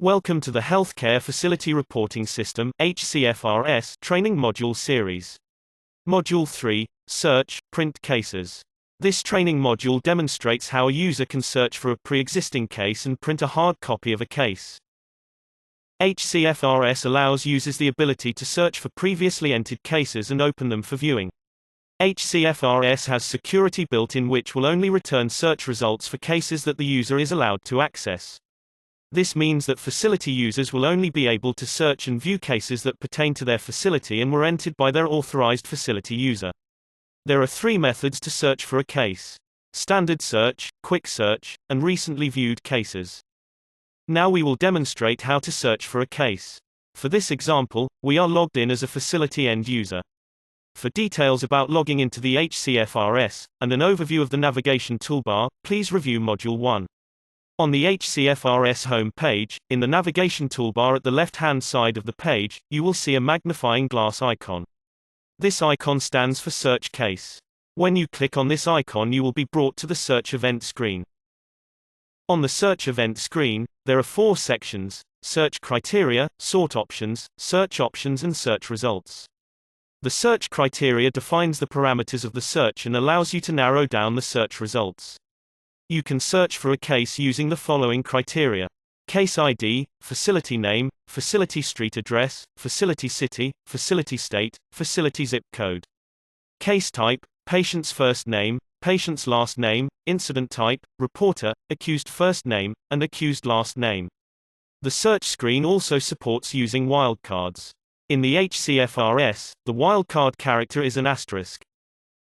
Welcome to the Healthcare Facility Reporting System (HCFRS) training module series. Module 3: Search, Print Cases. This training module demonstrates how a user can search for a pre-existing case and print a hard copy of a case. HCFRS allows users the ability to search for previously entered cases and open them for viewing. HCFRS has security built in which will only return search results for cases that the user is allowed to access. This means that facility users will only be able to search and view cases that pertain to their facility and were entered by their authorized facility user. There are three methods to search for a case: standard search, quick search, and recently viewed cases. Now we will demonstrate how to search for a case. For this example, we are logged in as a facility end user. For details about logging into the HCFRS, and an overview of the navigation toolbar, please review Module 1. On the HCFRS home page, in the navigation toolbar at the left-hand side of the page, you will see a magnifying glass icon. This icon stands for Search Case. When you click on this icon, you will be brought to the Search Event screen. On the Search Event screen, there are four sections: Search Criteria, Sort Options, Search Options and Search Results. The search criteria defines the parameters of the search and allows you to narrow down the search results. You can search for a case using the following criteria: case ID, facility name, facility street address, facility city, facility state, facility zip code. Case type: patient's first name, patient's last name, incident type, reporter, accused first name, and accused last name. The search screen also supports using wildcards. In the HCFRS, the wildcard character is an asterisk.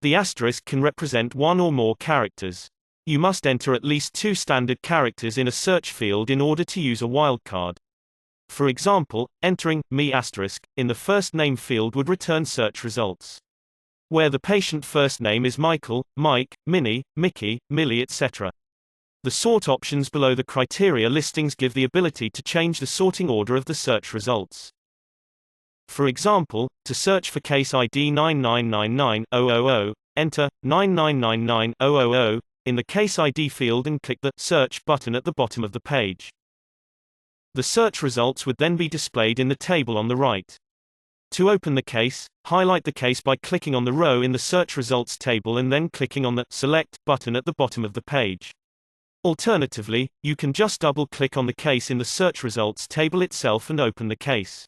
The asterisk can represent one or more characters. You must enter at least two standard characters in a search field in order to use a wildcard. For example, entering me asterisk in the first name field would return search results. Where the patient first name is Michael, Mike, Minnie, Mickey, Millie, etc. The sort options below the criteria listings give the ability to change the sorting order of the search results. For example, to search for case ID 9999000, enter 9999000 in the Case ID field and click the Search button at the bottom of the page. The search results would then be displayed in the table on the right. To open the case, highlight the case by clicking on the row in the search results table and then clicking on the Select button at the bottom of the page. Alternatively, you can just double-click on the case in the search results table itself and open the case.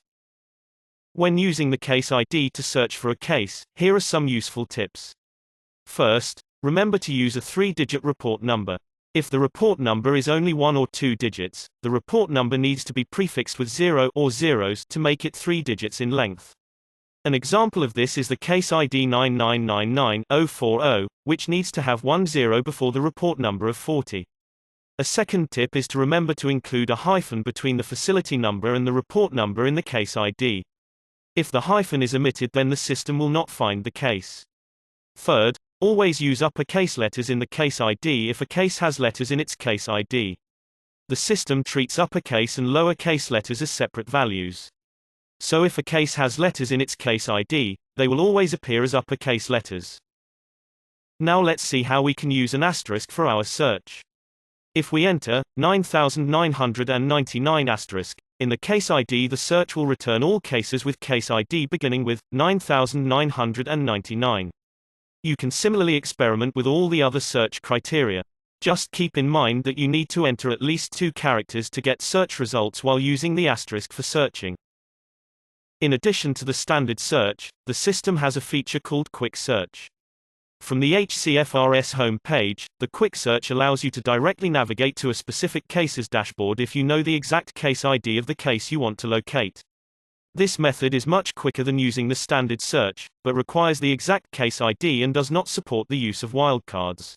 When using the Case ID to search for a case, here are some useful tips. First, remember to use a 3-digit report number. If the report number is only 1 or 2 digits, the report number needs to be prefixed with 0 or zeros to make it 3 digits in length. An example of this is the case ID 9999040, which needs to have 10 before the report number of 40. A second tip is to remember to include a hyphen between the facility number and the report number in the case ID. If the hyphen is omitted, then the system will not find the case. Third, always use uppercase letters in the case ID if a case has letters in its case ID. The system treats uppercase and lowercase letters as separate values. So if a case has letters in its case ID, they will always appear as uppercase letters. Now let's see how we can use an asterisk for our search. If we enter 9999 asterisk in the case ID, the search will return all cases with case ID beginning with 9999. You can similarly experiment with all the other search criteria. Just keep in mind that you need to enter at least 2 characters to get search results while using the asterisk for searching. In addition to the standard search, the system has a feature called Quick Search. From the HCFRS home page, the Quick Search allows you to directly navigate to a specific case's dashboard if you know the exact case ID of the case you want to locate. This method is much quicker than using the standard search, but requires the exact case ID and does not support the use of wildcards.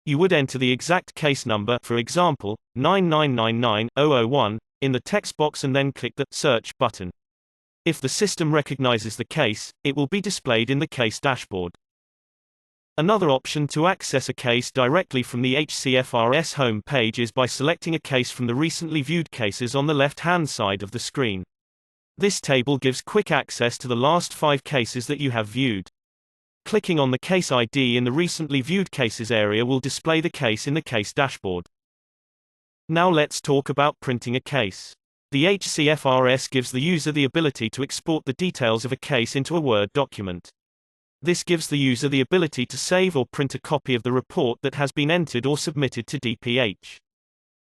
You would enter the exact case number, for example, 9999001, in the text box and then click the Search button. If the system recognizes the case, it will be displayed in the case dashboard. Another option to access a case directly from the HCFRS home page is by selecting a case from the recently viewed cases on the left-hand side of the screen. This table gives quick access to the last 5 cases that you have viewed. Clicking on the case ID in the recently viewed cases area will display the case in the case dashboard. Now let's talk about printing a case. The HCFRS gives the user the ability to export the details of a case into a Word document. This gives the user the ability to save or print a copy of the report that has been entered or submitted to DPH.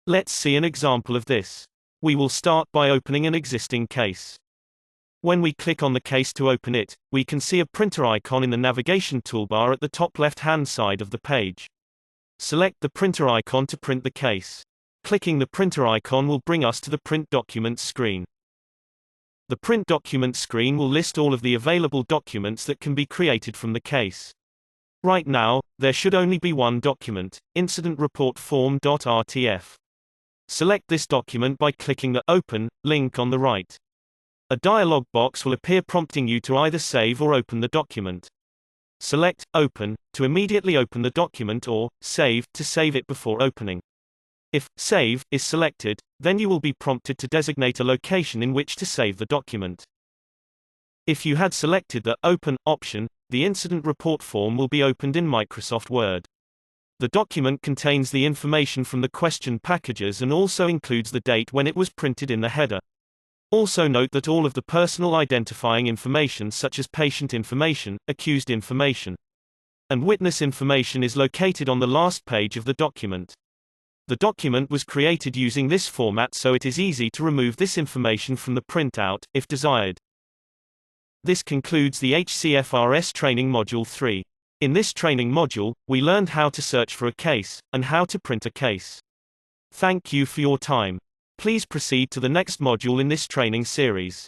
Let's see an example of this. We will start by opening an existing case. When we click on the case to open it, we can see a printer icon in the navigation toolbar at the top left-hand side of the page. Select the printer icon to print the case. Clicking the printer icon will bring us to the Print Documents screen. The Print Documents screen will list all of the available documents that can be created from the case. Right now, there should only be one document, Incident Report Form.rtf. Select this document by clicking the Open link on the right. A dialog box will appear prompting you to either save or open the document. Select Open to immediately open the document or Save to save it before opening. If Save is selected, then you will be prompted to designate a location in which to save the document. If you had selected the Open option, the incident report form will be opened in Microsoft Word. The document contains the information from the question packages and also includes the date when it was printed in the header. Also note that all of the personal identifying information such as patient information, accused information, and witness information is located on the last page of the document. The document was created using this format, so it is easy to remove this information from the printout, if desired. This concludes the HCFRS Training Module 3. In this training module, we learned how to search for a case, and how to print a case. Thank you for your time. Please proceed to the next module in this training series.